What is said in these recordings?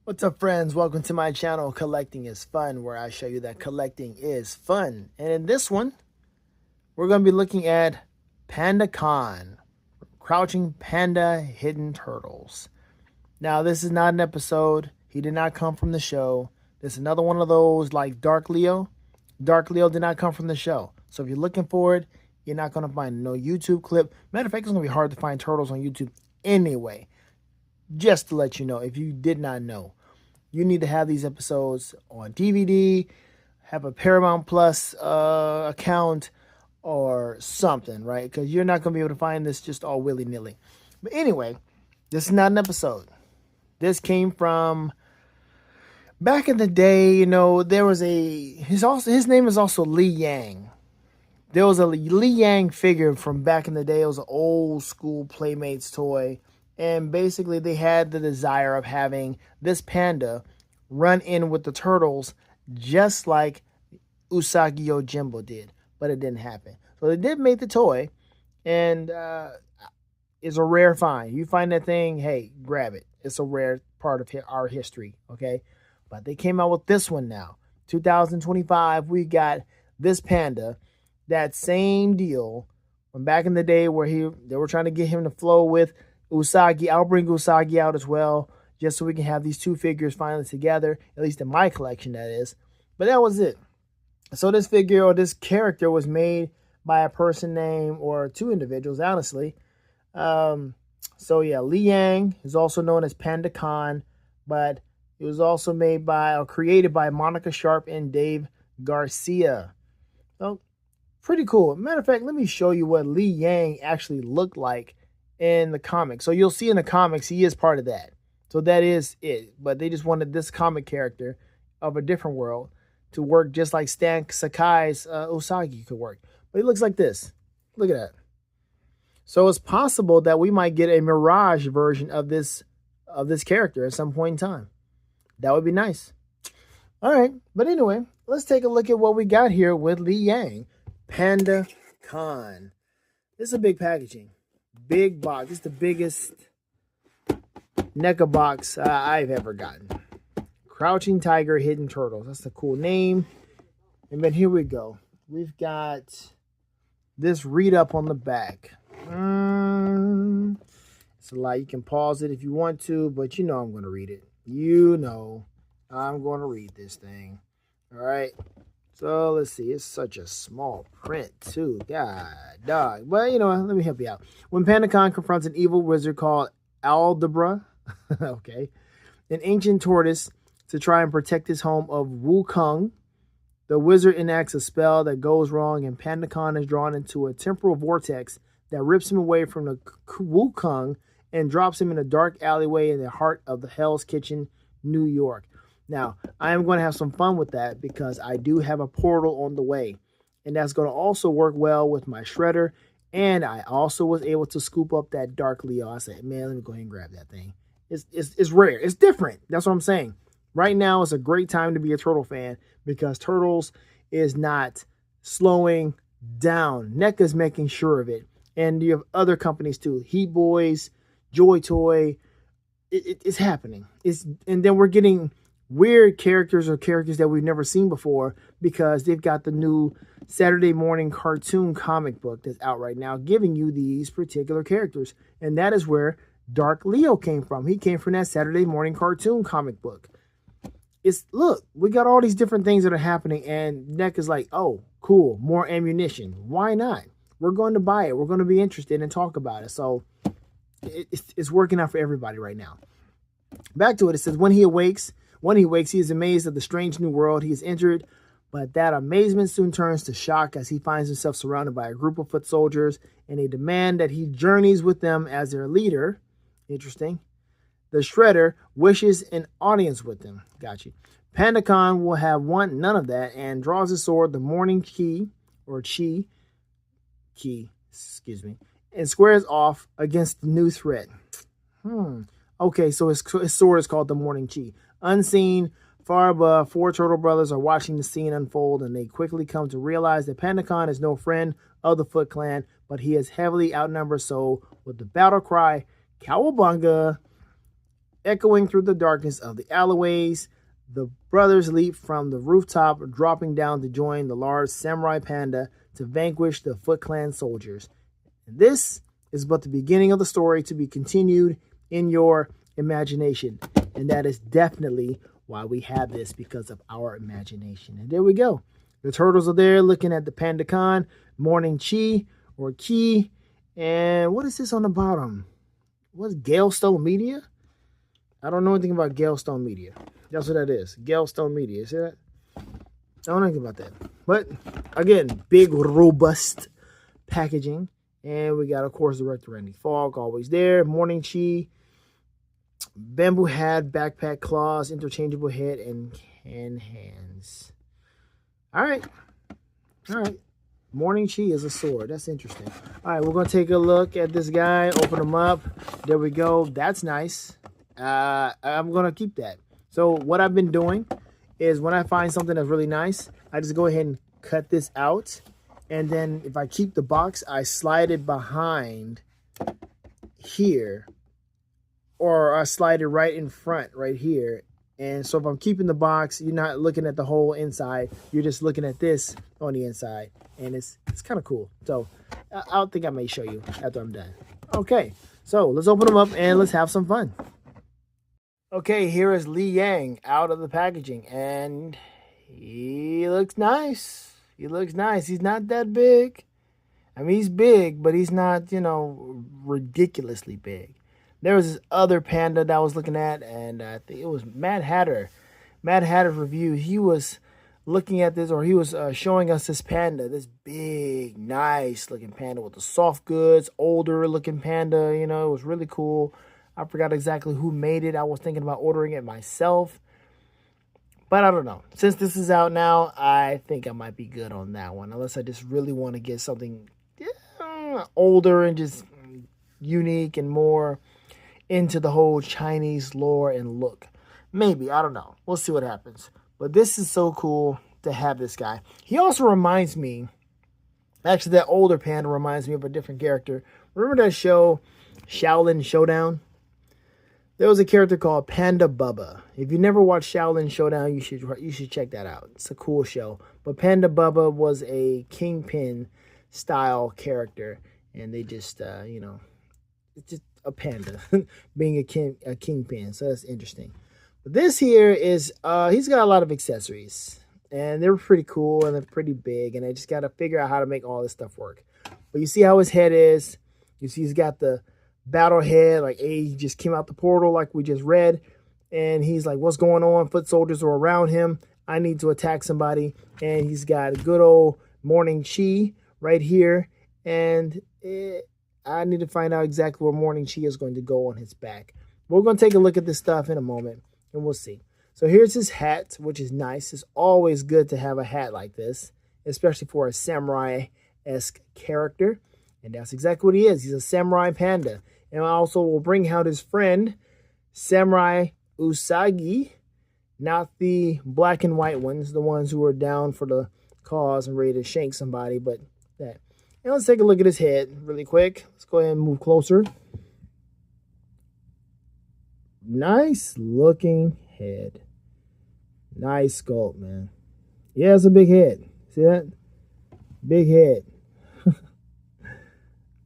What's up, friends? Welcome to my channel, Collecting is Fun, where I show you that collecting is fun. And in this one, we're going to be looking at Panda Con, Crouching Panda Hidden Turtles. Now, this is not an episode. He did not come from the show. This is another one of those like Dark Leo. Dark Leo did not come from the show. So if you're looking for it, you're not going to find no YouTube clip. Matter of fact, it's going to be hard to find turtles on YouTube anyway. Just to let you know, if you did not know. You need to have these episodes on DVD, have a Paramount Plus account or something, right? Because you're not going to be able to find this just all willy-nilly. But anyway, this is not an episode. This came from back in the day. You know, there was his name is also Li Yang. There was a Li Yang figure from back in the day. It was an old school Playmates toy. And basically, they had the desire of having this panda run in with the turtles just like Usagi Yojimbo did. But it didn't happen. So they did make the toy. And it's a rare find. You find that thing, hey, grab it. It's a rare part of our history, okay? But they came out with this one now. 2025, we got this panda. That same deal from back in the day where they were trying to get him to flow with Usagi. I'll bring Usagi out as well, just so we can have these two figures finally together, at least in my collection, that is. But that was it. So this figure or this character was made by a person named, or two individuals, honestly. So yeah, Li Yang is also known as Panda Con, but it was also made by or created by Monica Sharp and Dave Garcia. So pretty cool. Matter of fact, let me show you what Li Yang actually looked like in the comics. So you'll see in the comics he is part of that. So that is it. But they just wanted this comic character of a different world to work just like Stan Sakai's Usagi could work. But he looks like this. Look at that. So it's possible that we might get a Mirage version of this character at some point in time. That would be nice. All right. But anyway, let's take a look at what we got here with Li Yang. Panda Con. This is a big packaging. Big box. It's the biggest NECA box I've ever gotten. Crouching Tiger Hidden Turtles. That's a cool name. And then here we go. We've got this read up on the back. It's a lot. You can pause it if you want to, but you know I'm going to read it. You know I'm going to read this thing. All right. So let's see. It's such a small print too. God, dog. But you know what? Let me help you out. When PandaCon confronts an evil wizard called Aldebra, okay, an ancient tortoise to try and protect his home of Wukong, the wizard enacts a spell that goes wrong, and PandaCon is drawn into a temporal vortex that rips him away from the Wukong and drops him in a dark alleyway in the heart of the Hell's Kitchen, New York. Now, I am going to have some fun with that because I do have a portal on the way. And that's going to also work well with my shredder. And I also was able to scoop up that Dark Leo. I said, man, let me go ahead and grab that thing. It's rare. It's different. That's what I'm saying. Right now is a great time to be a Turtle fan because Turtles is not slowing down. NECA's making sure of it. And you have other companies too. Heat Boys, Joy Toy. It's happening. And then we're getting weird characters or characters that we've never seen before because they've got the new Saturday morning cartoon comic book that's out right now giving you these particular characters. And that is where Dark Leo came from. He came from that Saturday morning cartoon comic book. Look, we got all these different things that are happening and NEC is like, oh, cool, more ammunition. Why not? We're going to buy it. We're going to be interested and talk about it. So it's working out for everybody right now. Back to it. It says, when he awakes, he is amazed at the strange new world he has entered, but that amazement soon turns to shock as he finds himself surrounded by a group of foot soldiers and they demand that he journeys with them as their leader. Interesting. The Shredder wishes an audience with them. Got you. PandaCon will have none of that and draws his sword, the Morning Key, and squares off against the new threat. Okay, so his sword is called the Morning Chi. Unseen, far above, four Turtle Brothers are watching the scene unfold, and they quickly come to realize that PandaCon is no friend of the Foot Clan, but he is heavily outnumbered. So with the battle cry, Cowabunga, echoing through the darkness of the alleyways, the brothers leap from the rooftop, dropping down to join the large samurai panda to vanquish the Foot Clan soldiers. And this is but the beginning of the story to be continued in your imagination. And that is definitely why we have this, because of our imagination. And there we go. The turtles are there looking at the Panda Khan, Morning Chi or Ki. And what is this on the bottom? What's Galestone Media? I don't know anything about Galestone Media. That's what that is. Galestone Media. See that? I don't know anything about that. But again, big, robust packaging. And we got, of course, director Randy Falk always there. Morning Chi. Bamboo hat, backpack, claws, interchangeable head, and hands. All right. Morning Chi is a sword. That's interesting. All right, we're going to take a look at this guy. Open him up. There we go. That's nice. I'm going to keep that. So what I've been doing is when I find something that's really nice, I just go ahead and cut this out. And then if I keep the box, I slide it behind here. Or I slide it right in front, right here. And so if I'm keeping the box, you're not looking at the whole inside. You're just looking at this on the inside. And it's kind of cool. So I think I may show you after I'm done. Okay, so let's open them up and let's have some fun. Okay, here is Li Yang out of the packaging. And he looks nice. He looks nice. He's not that big. I mean, he's big, but he's not, ridiculously big. There was this other panda that I was looking at, and I think it was Mad Hatter. Mad Hatter's review. He was looking at this, or he was showing us this panda, this big, nice-looking panda with the soft goods, older-looking panda. It was really cool. I forgot exactly who made it. I was thinking about ordering it myself, but I don't know. Since this is out now, I think I might be good on that one, unless I just really want to get something older and just unique and more into the whole Chinese lore and look. Maybe, I don't know. We'll see what happens. But this is so cool to have this guy. He also reminds me, actually that older panda reminds me of a different character. Remember that show, Shaolin Showdown? There was a character called Panda Bubba. If you never watched Shaolin Showdown, you should check that out. It's a cool show. But Panda Bubba was a Kingpin style character. And they just, it's just a panda being a kingpin. So that's interesting. But this here is, he's got a lot of accessories. And they're pretty cool and they're pretty big. And I just got to figure out how to make all this stuff work. But you see how his head is. You see he's got the battle head. Like, he just came out the portal like we just read. And he's like, what's going on? Foot soldiers are around him. I need to attack somebody. And he's got a good old Morning Chi right here. And I need to find out exactly where Morning Chi is going to go on his back. We're going to take a look at this stuff in a moment, and we'll see. So here's his hat, which is nice. It's always good to have a hat like this, especially for a samurai-esque character. And that's exactly what he is. He's a samurai panda. And also will bring out his friend, Samurai Usagi, not the black and white ones, the ones who are down for the cause and ready to shank somebody, but that. And let's take a look at his head really quick. Let's go ahead and move closer. Nice looking head. Nice sculpt, man. Yeah, it's a big head. See that? Big head.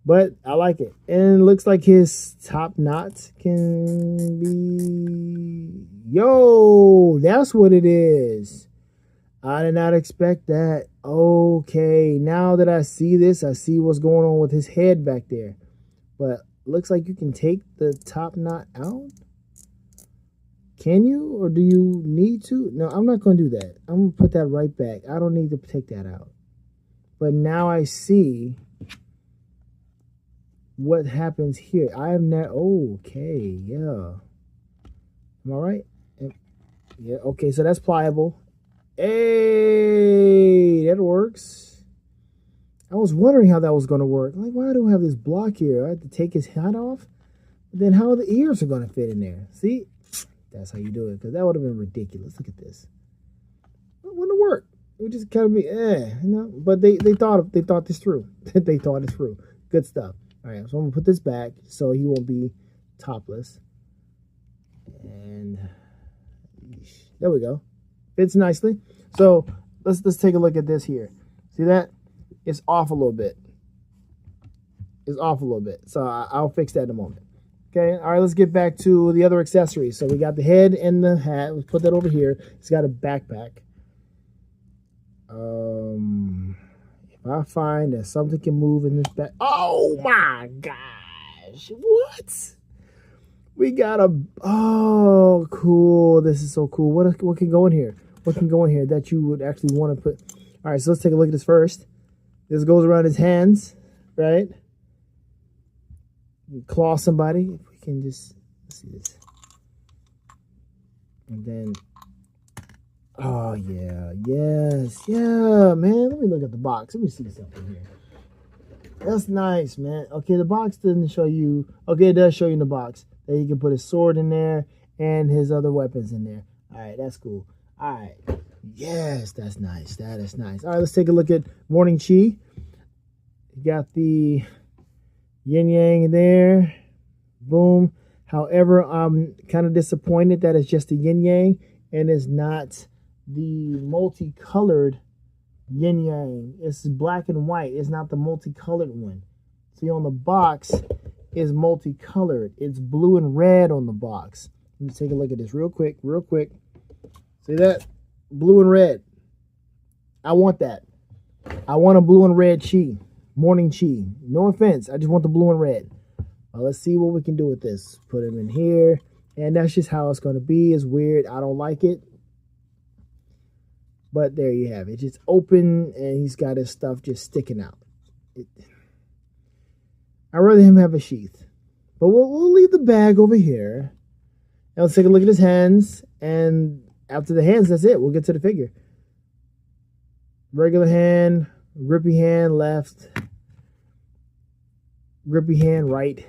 But I like it. And it looks like his top knot can be... Yo, that's what it is. I did not expect that. Okay, now that I see this, I see what's going on with his head back there. But looks like you can take the top knot out. Can you, or do you need to? No, I'm not going to do that. I'm going to put that right back. I don't need to take that out. But now I see what happens here. I am not... Okay, yeah. Am I right? Yeah, okay, so that's pliable. Hey, that works. I was wondering how that was going to work. Like, why do I have this block here? I have to take his hat off? But then how are the ears are going to fit in there? See? That's how you do it, because that would have been ridiculous. Look at this. It wouldn't work. It would just kind of be, But they thought this through. They thought it through. Good stuff. All right, so I'm gonna put this back so he won't be topless. And there we go. Fits nicely. So let's take a look at this here. See that? It's off a little bit. It's off a little bit. So I'll fix that in a moment. Okay, all right, let's get back to the other accessories. So we got the head and the hat. Let's put that over here. It's got a backpack. If I find that something can move in this back, oh my gosh, what? We got a, oh, cool. This is so cool. What can go in here? What can go in here that you would actually want to put? All right, so let's take a look at this first. This goes around his hands, right? You claw somebody. If we can just, let's see this. And then, oh yeah, yes, yeah, man. Let me look at the box. Let me see something here. That's nice, man. Okay, the box doesn't show you. Okay, it does show you in the box that he can put his sword in there and his other weapons in there. All right, that's cool. All right, yes, that's nice. That is nice. All right, let's take a look at Morning Chi. You got the yin yang there. Boom. However, I'm kind of disappointed that it's just a yin yang and it's not the multicolored yin yang. It's black and white. It's not the multicolored one. See, on the box is multicolored. It's blue and red on the box. Let me take a look at this real quick. See that? Blue and red. I want that. I want a blue and red Chi. Morning Chi. No offense. I just want the blue and red. Let's see what we can do with this. Put him in here. And that's just how it's going to be. It's weird. I don't like it. But there you have it. It's just open and he's got his stuff just sticking out. I'd rather him have a sheath. But we'll leave the bag over here. And let's take a look at his hands. And after the hands, that's it. We'll get to the figure. Regular hand, grippy hand, left. Grippy hand, right.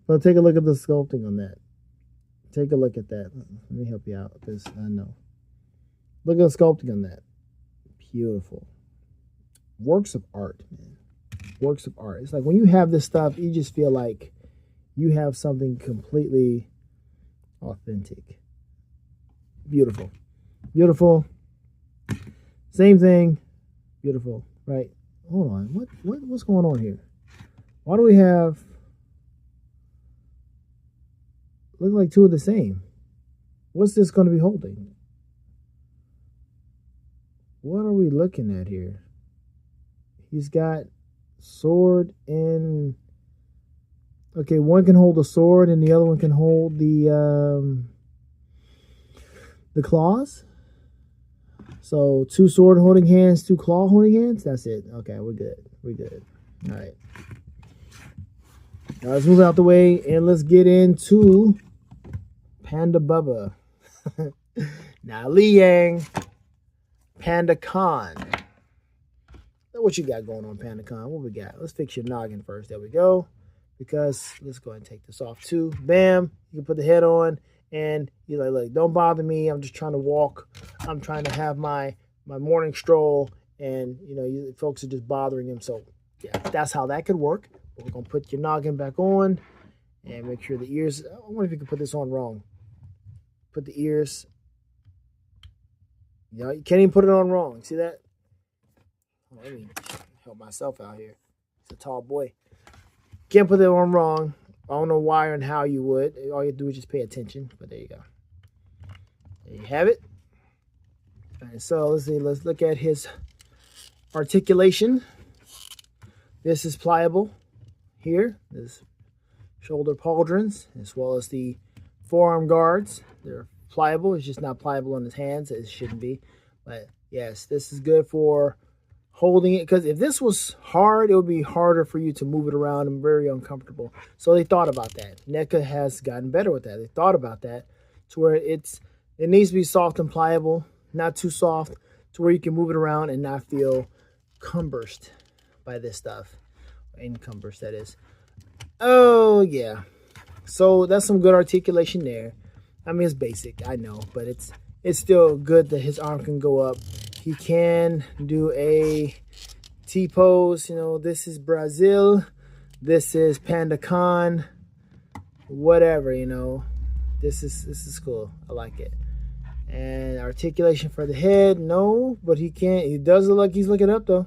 So take a look at the sculpting on that. Take a look at that. Let me help you out because I know. Look at the sculpting on that. Beautiful. Works of art, man. Works of art. It's like when you have this stuff, you just feel like you have something completely authentic. Beautiful. Beautiful. Same thing. Beautiful. Right. Hold on. What's going on here? Why do we have... Look like two of the same. What's this going to be holding? What are we looking at here? He's got sword and... Okay, one can hold a sword and the other one can hold the claws. So 2 sword holding hands, 2 claw holding hands. That's it. Okay, we're good. We're good. All right. Now let's move out the way and let's get into Panda Bubba. Now Li Yang, Panda Con. What you got going on, Panda Con? What we got? Let's fix your noggin first. There we go. Because let's go ahead and take this off too. Bam. You can put the head on and you're like, look, don't bother me. I'm just trying to walk. I'm trying to have my morning stroll. And, you know, folks are just bothering him. So, yeah, that's how that could work. But we're going to put your noggin back on and make sure the ears. I wonder if you can put this on wrong. Put the ears. You know, you can't even put it on wrong. See that? Let me help myself out here. It's a tall boy. Can't put it on wrong. I don't know why and how you would. All you do is just pay attention. But there you go. There you have it. All right, so let's see. Let's look at his articulation. This is pliable here. This shoulder pauldrons as well as the forearm guards. They're pliable. It's just not pliable on his hands. It shouldn't be. But yes, this is good for holding it, because if this was hard, it would be harder for you to move it around and very uncomfortable. So they thought about that. NECA has gotten better with that. They thought about that to where it needs to be soft and pliable, not too soft, to where you can move it around and not feel cumbersed by this stuff. Encumbersed, that is. Oh yeah. So that's some good articulation there. I mean, it's basic, I know, but it's still good that his arm can go up. He can do a T-pose. You know, this is Brazil. This is Panda Con. Whatever, you know. This is cool. I like it. And articulation for the head, no, but he can't. He does look like he's looking up though.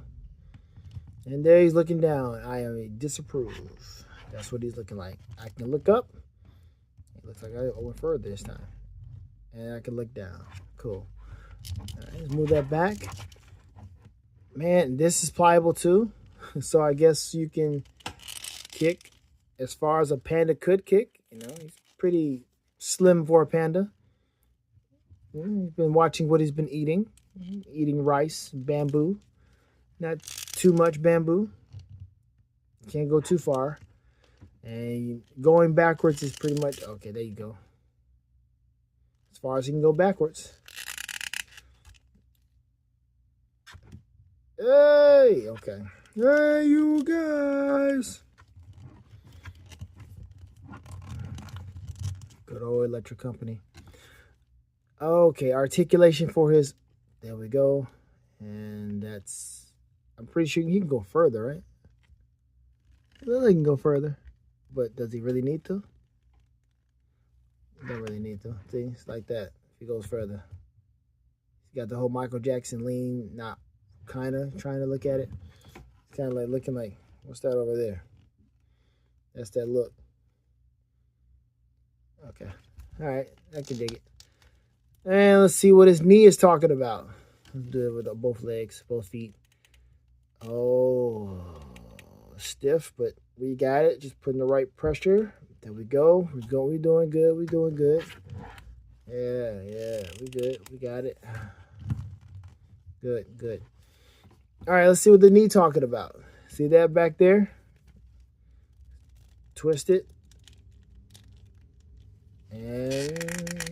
And there he's looking down. I disapprove. That's what he's looking like. I can look up. It looks like I went further this time. And I can look down. Cool. All right, let's move that back. Man, this is pliable too. So I guess you can kick as far as a panda could kick. You know, he's pretty slim for a panda. He's been watching what he's been eating. Eating rice, bamboo. Not too much bamboo. Can't go too far. And going backwards is pretty much... Okay, there you go. As far as he can go backwards. Hey! Okay. Hey, you guys! Good old electric company. Okay, articulation for his... There we go. And that's... I'm pretty sure he can go further, right? Well, he can go further. But does he really need to? He don't really need to. See, it's like that. If he goes further. He's got the whole Michael Jackson lean. Not kind of trying to look at it. It's kind of like looking like, what's that over there? That's that look. Okay. All right. I can dig it. And let's see what his knee is talking about. Let's do it with both legs, both feet. Oh, stiff, but we got it. Just putting the right pressure. There we go. We're doing good. We're doing good. Yeah, we good. We got it. Good. All right, let's see what the knee talking about. See that back there? Twist it. And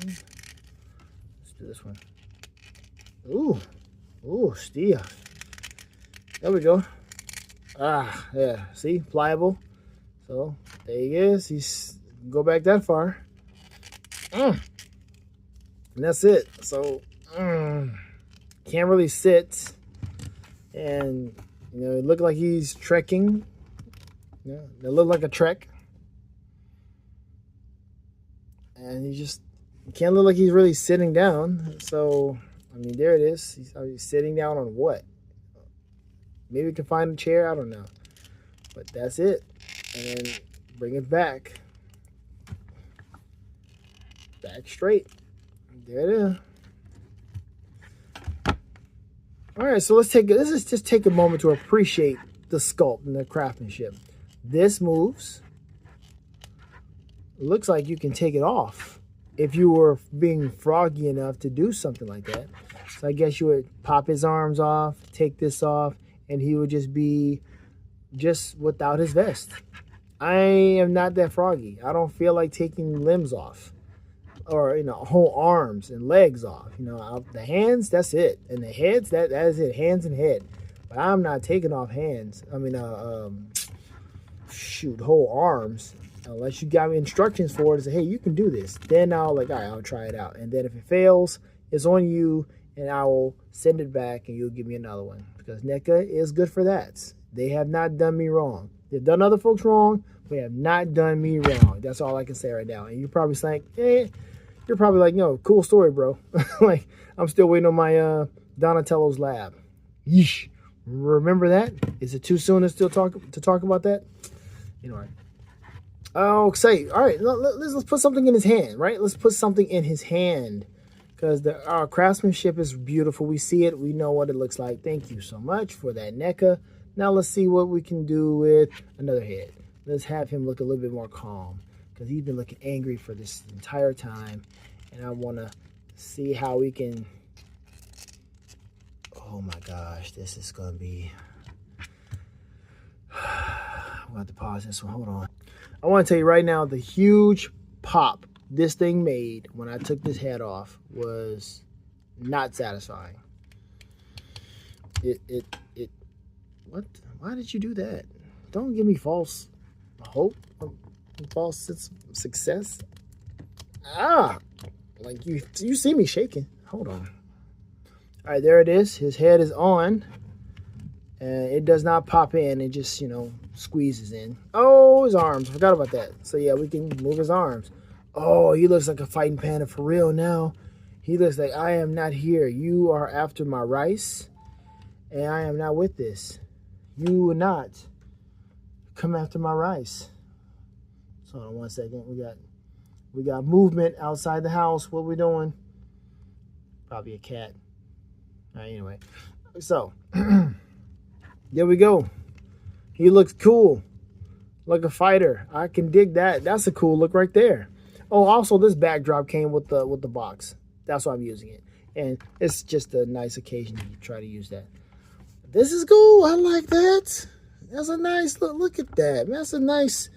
let's do this one. Ooh, steel. There we go. Ah, yeah. See, pliable. So there he is. He's go back that far. And that's it. So can't really sit. And you know, it looked like he's trekking. Yeah, it looked like a trek. And he just can't look like he's really sitting down. So I mean, there it is. He's sitting down on what? Maybe we can find a chair. I don't know. But that's it. And then bring it back. Back straight. There it is. All right, so let's just take a moment to appreciate the sculpt and the craftsmanship. This moves. It looks like you can take it off if you were being froggy enough to do something like that. So I guess you would pop his arms off, take this off, and he would just be just without his vest. I am not that froggy. I don't feel like taking limbs off. Or, you know, whole arms and legs off. You know, the hands, that's it. And the heads, that is it. Hands and head. But I'm not taking off hands. I mean, whole arms. Unless you got me instructions for it and say, hey, you can do this. Then I'll all right, I'll try it out. And then if it fails, it's on you. And I will send it back and you'll give me another one. Because NECA is good for that. They have not done me wrong. They've done other folks wrong, but they have not done me wrong. That's all I can say right now. And you're probably saying, you're probably like, no, cool story, bro. Like, I'm still waiting on my Donatello's lab. Yeesh. Remember that? Is it too soon to still talk about that? Anyway. Oh, say, all right, let's put something in his hand, right? Let's put something in his hand. Because our craftsmanship is beautiful. We see it. We know what it looks like. Thank you so much for that NECA. Now let's see what we can do with another head. Let's have him look a little bit more calm. Because he's been looking angry for this entire time. And I want to see how we can... Oh my gosh, this is going to be... I'm going to have to pause this one. Hold on. I want to tell you right now, the huge pop this thing made when I took this head off was not satisfying. What? Why did you do that? Don't give me false hope, false sense of success. Like you see me shaking. Hold on. All right, there it is. His head is on, And it does not pop in. It just, you know, squeezes in. Oh, his arms. I forgot about that. So, yeah, we can move his arms. Oh, he looks like a fighting panda for real now. He looks like, I am not here. You are after my rice. And I am not with this. You will not come after my rice. So, hold on 1 second. We got movement outside the house. What are we doing? Probably a cat. All right, anyway. So, there we go. He looks cool. Like a fighter. I can dig that. That's a cool look right there. Oh, also this backdrop came with the box. That's why I'm using it. And it's just a nice occasion to try to use that. This is cool. I like that. That's a nice look. Look at that. That's a nice.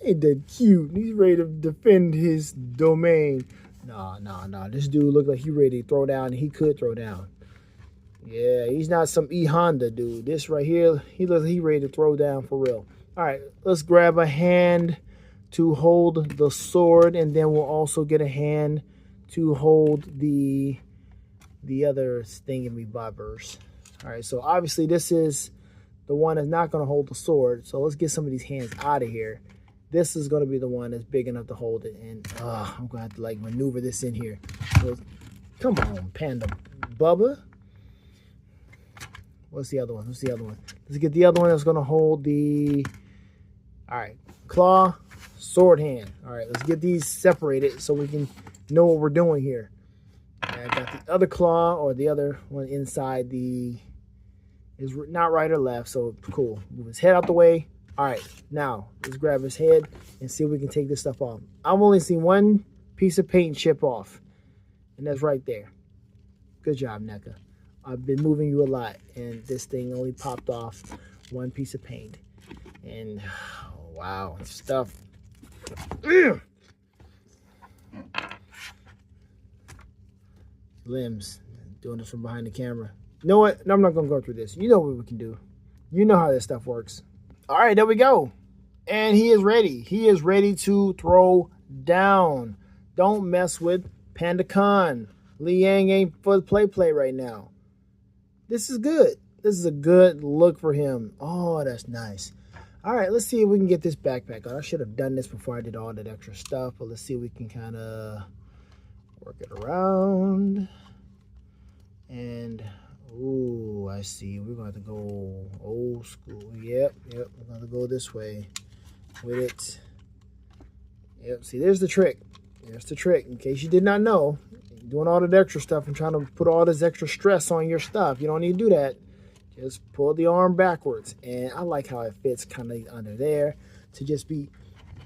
Ain't that cute? He's ready to defend his domain. Nah. This dude looked like he ready to throw down, and he could throw down. Yeah, he's not some E-Honda dude. This right here, he looks like he ready to throw down for real. All right, let's grab a hand to hold the sword, and then we'll also get a hand to hold the other thingamabobbers. All right, so obviously this is the one that's not going to hold the sword. So let's get some of these hands out of here. This is going to be the one that's big enough to hold it. And I'm going to have to like maneuver this in here. So, come on, Panda Bubba. What's the other one? Let's get the other one that's going to hold the... All right, claw, sword hand. All right, let's get these separated so we can know what we're doing here. I got the other claw, or the other one inside the... is not right or left, so cool. Move his head out the way. All right, now let's grab his head and see if we can take this stuff off. I've only seen one piece of paint chip off, and that's right there. Good job, NECA. I've been moving you a lot, and this thing only popped off one piece of paint. And wow, stuff. Limbs. Doing this from behind the camera. You know what? I'm not going to go through this. You know what we can do. You know how this stuff works. All right, there we go. And he is ready. He is ready to throw down. Don't mess with Panda Con. Liang ain't for the play right now. This is good. This is a good look for him. Oh, that's nice. All right, let's see if we can get this backpack on. I should have done this before I did all that extra stuff, but let's see if we can kind of work it around. And, ooh, I see. We're going to have to go old school. Yep. We're going to go this way with it. Yep, see, there's the trick. There's the trick. In case you did not know, doing all that extra stuff and trying to put all this extra stress on your stuff, you don't need to do that. Just pull the arm backwards. And I like how it fits kind of under there to just be,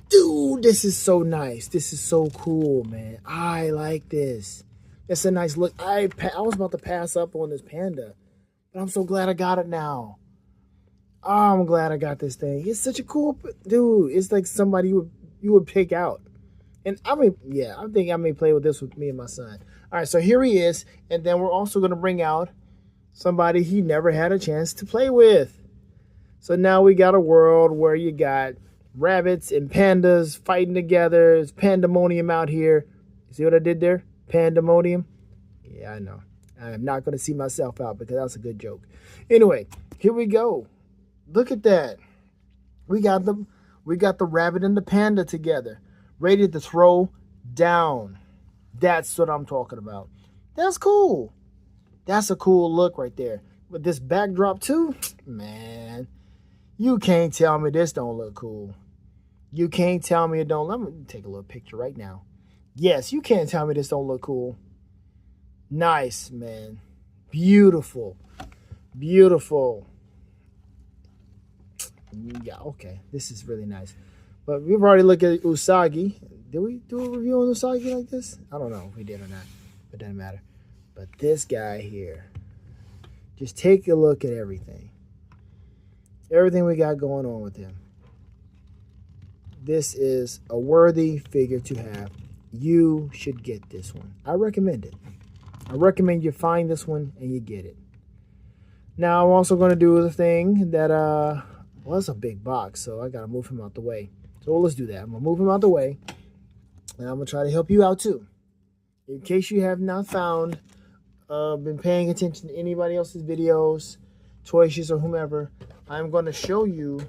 dude, this is so nice. This is so cool, man. I like this. It's a nice look. I was about to pass up on this Panda, but I'm so glad I got it now. Oh, I'm glad I got this thing. It's such a cool, dude. It's like somebody you would pick out. And I mean, yeah, I think I may play with this with me and my son. All right, so here he is. And then we're also going to bring out somebody he never had a chance to play with. So now we got a world where you got rabbits and pandas fighting together. It's pandemonium out here. You see what I did there? Pandemonium. Yeah, I know. I am not going to see myself out because that's a good joke. Anyway, here we go. Look at that. We got the rabbit and the panda together, ready to throw down. That's what I'm talking about. That's cool. That's a cool look right there. With this backdrop too, man, you can't tell me this don't look cool. You can't tell me it don't. Let me take a little picture right now. Yes, you can't tell me this don't look cool. Nice, man. Beautiful. Beautiful. Yeah, okay. This is really nice. But we've already looked at Usagi. Did we do a review on Usagi like this? I don't know if we did or not. It doesn't matter. But this guy here, just take a look at everything. Everything we got going on with him. This is a worthy figure to have. You should get this one. I recommend it. I recommend you find this one and you get it. Now, I'm also going to do the thing that, well, it's a big box, so I got to move him out the way. So let's do that. I'm going to move him out the way, and I'm going to try to help you out too. In case you have not found, been paying attention to anybody else's videos, Toyshies or whomever, I'm going to show you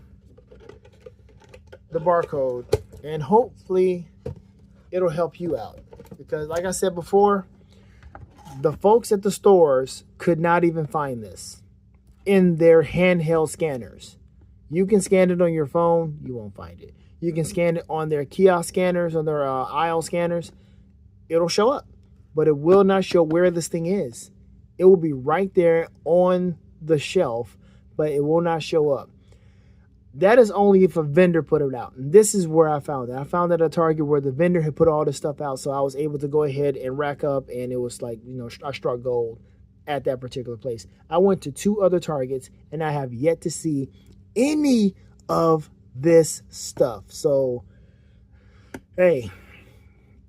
the barcode, and hopefully it'll help you out. Because like I said before, the folks at the stores could not even find this in their handheld scanners. You can scan it on your phone, you won't find it. You can scan it on their kiosk scanners, on their aisle scanners. It'll show up, but it will not show where this thing is. It will be right there on the shelf, but it will not show up. That is only if a vendor put it out. And this is where I found it. I found it at a Target where the vendor had put all this stuff out, so I was able to go ahead and rack up, and it was like, you know, I struck gold at that particular place. I went to 2 other Targets, and I have yet to see any of this stuff. So, hey,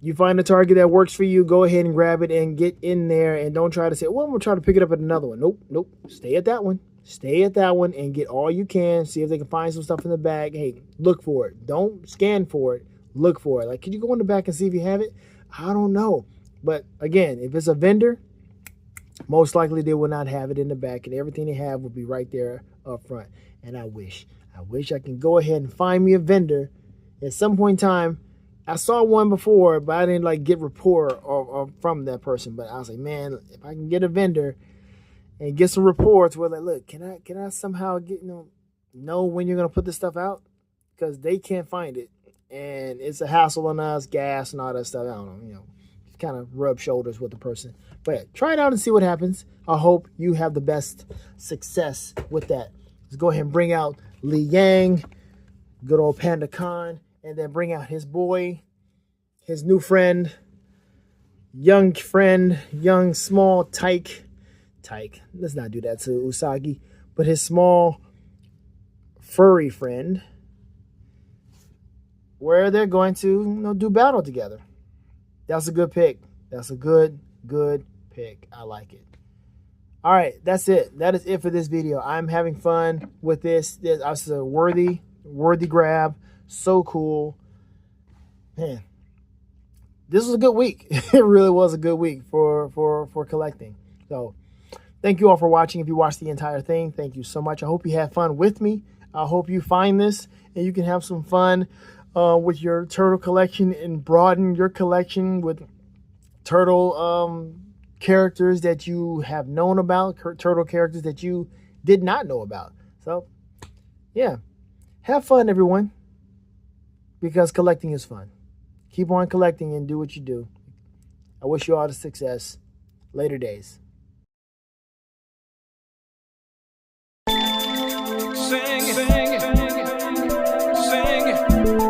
you find a Target that works for you, go ahead and grab it and get in there, and don't try to say, well, I'm going to try to pick it up at another one. Nope, nope. Stay at that one. Stay at that one and get all you can. See if they can find some stuff in the bag. Hey, look for it. Don't scan for it. Look for it. Like, can you go in the back and see if you have it? I don't know. But again, if it's a vendor, most likely they will not have it in the back, and everything they have will be right there up front. And I wish I can go ahead and find me a vendor. At some point in time, I saw one before, but I didn't like get rapport or from that person. But I was like, man, if I can get a vendor and get some reports where like, look, can I somehow get know when you're gonna put this stuff out? Because they can't find it, and it's a hassle on us, gas and all that stuff. I don't know, kind of rub shoulders with the person. But yeah, try it out and see what happens. I hope you have the best success with that. Let's go ahead and bring out Li Yang, good old Panda Khan, and then bring out his boy, his new friend, young small Tyke. Let's not do that to Usagi, but his small furry friend, where they're going to do battle together. That's a good pick. That's a good pick. I like it. All right, that's it. That is it for this video. I'm having fun with this. This is a worthy grab. So cool, man. This was a good week. It really was a good week for collecting. So thank you all for watching. If you watched the entire thing, thank you so much. I hope you had fun with me. I hope you find this and you can have some fun with your turtle collection and broaden your collection with turtle characters that you have known about, turtle characters that you did not know about. So, yeah. Have fun, everyone, because collecting is fun. Keep on collecting and do what you do. I wish you all the success. Later days. Sing, sing, sing, sing.